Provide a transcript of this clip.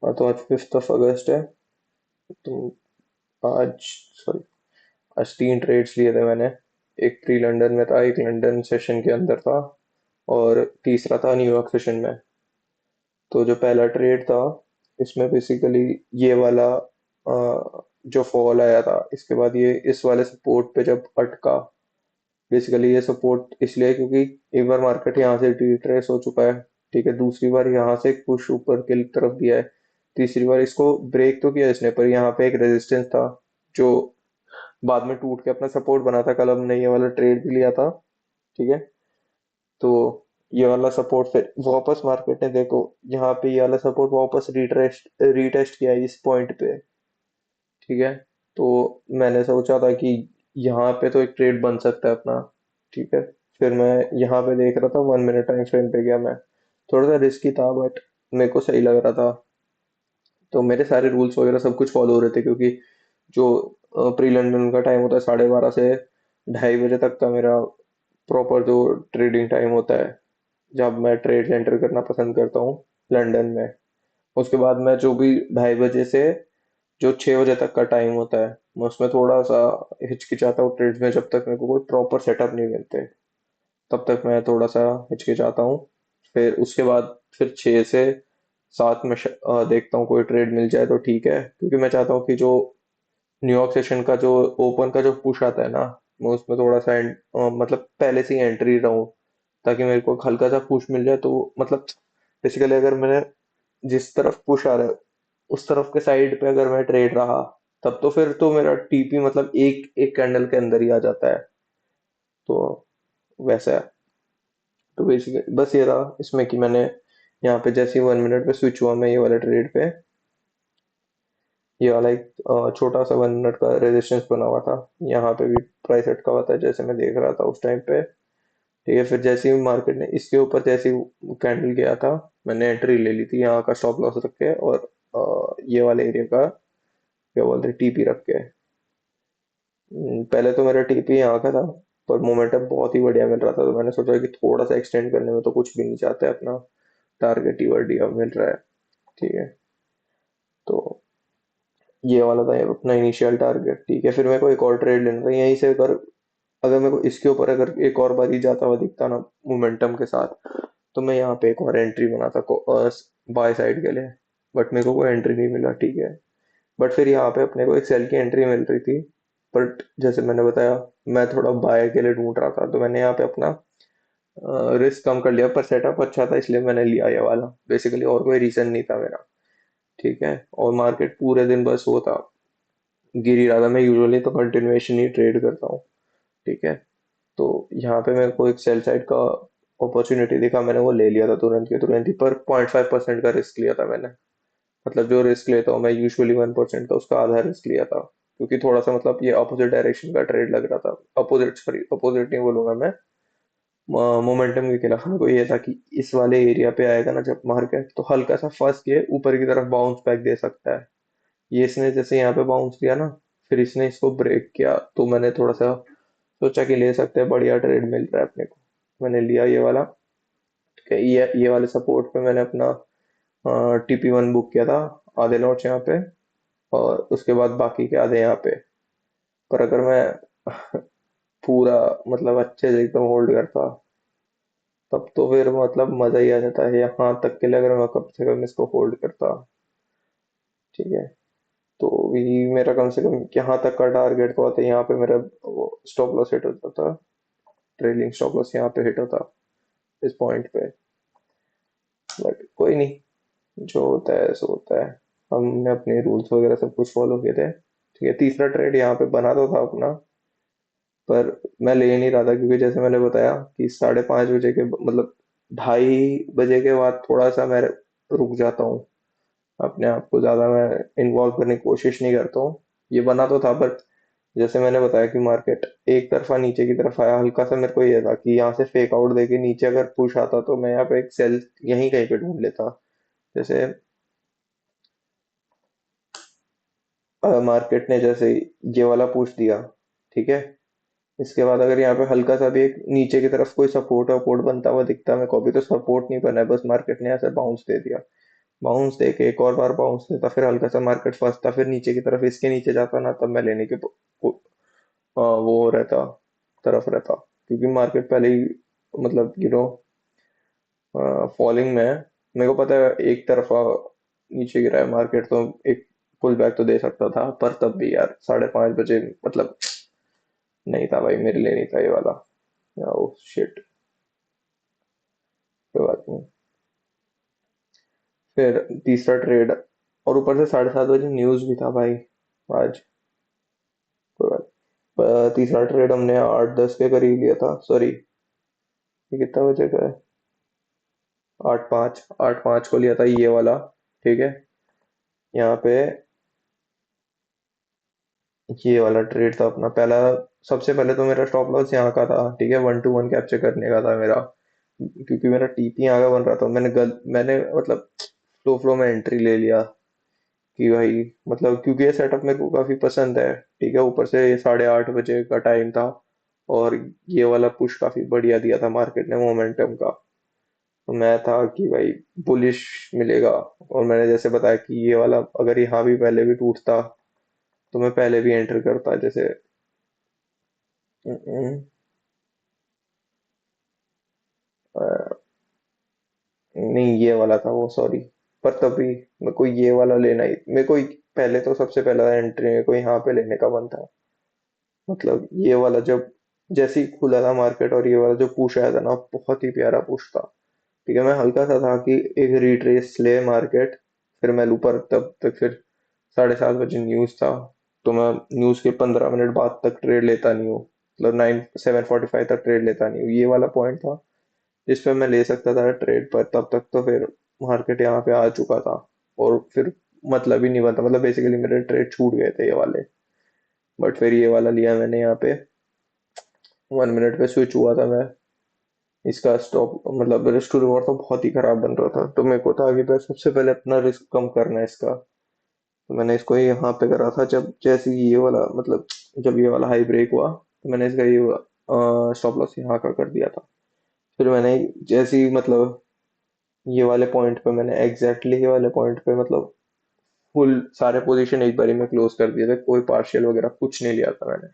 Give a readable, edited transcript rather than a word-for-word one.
हाँ, तो आज 5 अगस्त है। तो आज सॉरी आज 3 ट्रेड्स लिए थे मैंने। एक प्री लंदन में था, एक लंदन सेशन के अंदर था, और तीसरा था न्यूयॉर्क सेशन में। तो जो पहला ट्रेड था, इसमें बेसिकली ये वाला जो फॉल आया था, इसके बाद ये इस वाले सपोर्ट पे जब अटका। बेसिकली ये सपोर्ट इसलिए क्योंकि एक बार मार्केट यहाँ से रिट्रेस हो चुका है। ठीक है, दूसरी बार यहाँ से एक पुश ऊपर की तरफ दिया है। तीसरी बार इसको ब्रेक तो किया इसने, पर यहाँ पे एक रेजिस्टेंस था जो बाद में टूट के अपना सपोर्ट बना था। कल हमने ये वाला ट्रेड भी लिया था। ठीक है, तो ये वाला सपोर्ट फिर वापस मार्केट ने देखो, यहाँ पे ये वाला सपोर्ट वापस रिटेस्ट रीटेस्ट किया है इस पॉइंट पे। ठीक है, तो मैंने सोचा था कि यहाँ पे तो एक ट्रेड बन सकता है अपना। ठीक है, फिर मैं यहाँ पे देख रहा था, 1 मिनट टाइम फ्रेम पे गया मैं। थोड़ा सा रिस्की था बट मेरे को सही लग रहा था। तो मेरे सारे रूल्स वगैरह सब कुछ फॉलो हो रहे थे, क्योंकि जो प्री लंदन का टाइम होता है 12:30 से 2:30 बजे तक का, मेरा प्रॉपर जो ट्रेडिंग टाइम होता है, जब मैं ट्रेड एंटर करना पसंद करता हूँ लंदन में। उसके बाद मैं जो भी 2:30 बजे से जो 6 बजे तक का टाइम होता है, मैं उसमें थोड़ा सा हिचकिचाता हूँ ट्रेड्स में। जब तक मेरे को कोई प्रॉपर सेटअप नहीं मिलते, तब तक मैं थोड़ा सा हिचकिचाता हूँ। फिर उसके बाद फिर 6 से 7 में देखता हूँ कोई ट्रेड मिल जाए तो ठीक है, क्योंकि मैं चाहता हूँ कि जो न्यूयॉर्क सेशन का जो ओपन का जो पुश आता है ना, मैं उसमें थोड़ा सा मतलब पहले से ही एंट्री रहूं, ताकि मेरे को हल्का सा पुश मिल जाए। तो मतलब बेसिकली अगर मैंने जिस तरफ पुश आ रहा है उस तरफ के साइड पे अगर मैं ट्रेड रहा, तब तो फिर तो मेरा टीपी मतलब एक एक कैंडल के अंदर ही आ जाता है। तो वैसा है। तो बेसिकली बस ये रहा इसमें कि मैंने यहाँ पे जैसे ही 1 मिनट पे स्विच हुआ, मैं ये वाले ट्रेड पे, ये वाला एक छोटा सा 1 मिनट का रेजिस्टेंस बना हुआ था। यहाँ पे भी प्राइस अटका हुआ था जैसे मैं देख रहा था उस टाइम पे। ठीक है, फिर जैसे ही मार्केट ने इसके ऊपर जैसे ही कैंडल गया था, मैंने एंट्री ले ली थी यहाँ का स्टॉप लॉस रख के, और ये वाले एरिया का क्या बोलते हैं टीपी रख के। पहले तो मेरा टीपी यहाँ का था, पर मोमेंटम बहुत ही बढ़िया मिल रहा था, तो मैंने सोचा कि थोड़ा सा एक्सटेंड करने में तो कुछ भी नहीं चाहते, अपना टारगेट ही बढ़िया मिल रहा है। ठीक है, तो ये वाला था अपना इनिशियल टारगेट। ठीक है, फिर मेरे को एक और ट्रेड लेना था यहीं से। अगर अगर मेरे को इसके ऊपर अगर एक और बारी जाता हुआ दिखता ना मोमेंटम के साथ, तो मैं यहाँ पे एक और एंट्री बनाता बाय साइड के लिए। बट मेरे को कोई एंट्री नहीं मिला। ठीक है, बट फिर यहाँ पे अपने को एक सेल की एंट्री मिल रही थी। बट जैसे मैंने बताया, मैं थोड़ा बाय के लिए ढूंढ रहा था, तो मैंने यहाँ पे अपना रिस्क कम कर लिया, पर सेटअप अच्छा था इसलिए मैंने लिया ये वाला। बेसिकली और कोई रीजन नहीं था मेरा। ठीक है, और मार्केट पूरे दिन बस वो था, गिर ही रहा था। मैं यूजुअली तो कंटिन्यूएशन ही ट्रेड करता हूँ। ठीक है, तो यहाँ पे मेरे को एक सेल साइड का अपॉर्चुनिटी दिखा, मैंने वो ले लिया था तुरंत के तुरंत ही। पर 0.5% का रिस्क लिया था मैंने। मतलब जो रिस्क लेता हूँ मैं यूजुअली 1% का, उसका आधा रिस्क लिया था, क्योंकि थोड़ा सा मतलब ये अपोजिट डायरेक्शन का ट्रेड लग रहा था। अपोजिट सॉरी अपोजिट नहीं बोलूंगा मैं, मोमेंटम के खिलाफ। मेरे को ये था कि इस वाले एरिया पे आएगा ना जब मार्केट, तो हल्का सा फंस के ऊपर की तरफ बाउंस बैक दे सकता है। ये इसने जैसे यहाँ पे बाउंस दिया ना, फिर इसने इसको ब्रेक किया, तो मैंने थोड़ा सा सोचा कि ले सकते हैं, बढ़िया ट्रेड मिल रहा है अपने को। मैंने लिया ये वाला। ठीक है, ये वाले सपोर्ट पे मैंने अपना TP1 बुक किया था, आधे लॉट्स यहाँ पे, और उसके बाद बाकी के आधे यहाँ पे। पर अगर मैं पूरा मतलब अच्छे से एकदम होल्ड करता, तब तो फिर मतलब मजा ही आ जाता है। यहाँ तक के लिए अगर मैं कम से कम इसको होल्ड करता। ठीक है, तो ये मेरा कम से कम यहाँ तक का टारगेट तो आता है। यहाँ पे मेरा वो स्टॉप लॉस हिट होता था, ट्रेलिंग स्टॉप लॉस यहाँ पे हिट होता इस पॉइंट पे। बट कोई नहीं, जो होता है सो होता है। हमने अपने रूल्स वगैरह सब कुछ फॉलो किए थे। ठीक है, तीसरा ट्रेड यहाँ पे बना तो था अपना, पर मैं ले नहीं रहा था, क्योंकि जैसे मैंने बताया कि 5:30 बजे के मतलब 2:30 बजे के बाद थोड़ा सा मैं रुक जाता हूँ। अपने आप को ज्यादा मैं इन्वॉल्व करने की कोशिश नहीं करता हूँ। ये बना तो था, बट जैसे मैंने बताया कि मार्केट एक तरफा नीचे की तरफ आया, हल्का सा मेरे को ये था कि यहाँ से फेक आउट देके नीचे अगर पुश आता, तो मैं यहाँ पे एक सेल यहीं कहीं पे ढूंढ लेता। जैसे मार्केट ने जैसे ये वाला पुश दिया, ठीक है, इसके बाद अगर यहाँ पे हल्का सा भी एक नीचे की तरफ कोई सपोर्ट वपोर्ट बनता हुआ दिखता, मेरे को अभी तो सपोर्ट नहीं बना है, बस मार्केट ने ऐसे बाउंस दे दिया, बाउंस दे के एक और बार बाउंस देता, फिर हल्का सा मार्केट फंसता, फिर नीचे की तरफ इसके नीचे जाता ना, तब मैं लेने के वो रहता, तरफ रहता, क्योंकि मार्केट पहले ही मतलब फॉलिंग में है। मेरे को पता है एक तरफा नीचे गिरा है मार्केट, तो एक पुल बैक तो दे सकता था, पर तब भी यार 5:30 बजे मतलब नहीं था भाई, मेरे लिए नहीं था ये वाला। ओ शिट, कोई बात नहीं। फिर तीसरा ट्रेड, और ऊपर से 7:30 बजे न्यूज भी था भाई आज। कोई बात तीसरा ट्रेड हमने 8:10 के करीब लिया था, सॉरी ये कितना बजे का है, 8:05, 8:05 को लिया था ये वाला। ठीक है, यहाँ पे ये वाला ट्रेड था अपना पहला। सबसे पहले तो मेरा स्टॉप लॉस यहाँ का था, ठीक है, 1-to-1 कैप्चर करने का था मेरा, क्योंकि मेरा टीपी यहाँ का बन रहा था। मैंने मतलब फ्लो फ्लो में एंट्री ले लिया कि भाई, मतलब क्योंकि ये सेटअप मेरे को काफी पसंद है। ठीक है, ऊपर से 8:30 बजे का टाइम था, और ये वाला पुश काफी बढ़िया दिया था मार्केट ने मोमेंटम का। तो मैं था कि भाई बुलिश मिलेगा, और मैंने जैसे बताया कि ये वाला अगर यहाँ भी पहले भी टूटता तो मैं पहले भी एंटर करता, जैसे अ, नहीं ये वाला था वो, सॉरी। पर तभी मेरे को ये वाला लेना ही, मेरे को पहले तो सबसे पहला एंट्री मेरे को यहाँ पे लेने का मन था। मतलब ये वाला जब जैसे ही खुला था मार्केट, और ये वाला जो पुश आया था ना, बहुत ही प्यारा पुश था। ठीक है, मैं हल्का सा था कि एक रिट्रेस ले मार्केट, फिर मैं ऊपर, तब तक फिर 7:30 बजे न्यूज था, तो मैं न्यूज के 15 मिनट बाद तक ट्रेड लेता नहीं हूँ, मतलब 7:45 तक ट्रेड लेता नहीं हूँ। ये वाला पॉइंट था जिस पे मैं ले सकता था ट्रेड, पर तब तक तो फिर मार्केट यहाँ पे आ चुका था, और फिर मतलब ही नहीं बनता, मतलब बेसिकली मेरे ट्रेड छूट गए थे ये वाले। बट फिर ये वाला लिया मैंने यहाँ पे, 1 मिनट पे स्विच हुआ था मैं। इसका स्टॉप मतलब रिस्क टू रिवॉर्ड तो बहुत ही खराब बन रहा था, तो मेरे को था कि भाई सबसे पहले अपना रिस्क कम करना है इसका। तो मैंने इसको यहाँ पे करा था, जब जैसे ही ये वाला मतलब जब ये वाला हाई ब्रेक हुआ, तो मैंने इसका ये स्टॉप लॉस यहाँ का कर दिया था। फिर मैंने जैसे ही मतलब ये वाले पॉइंट पे, मैंने एग्जैक्टली ये वाले पॉइंट पे मतलब फुल सारे पोजीशन एक बारी में क्लोज कर दिए थे, कोई पार्शियल वगैरह कुछ नहीं लिया था मैंने।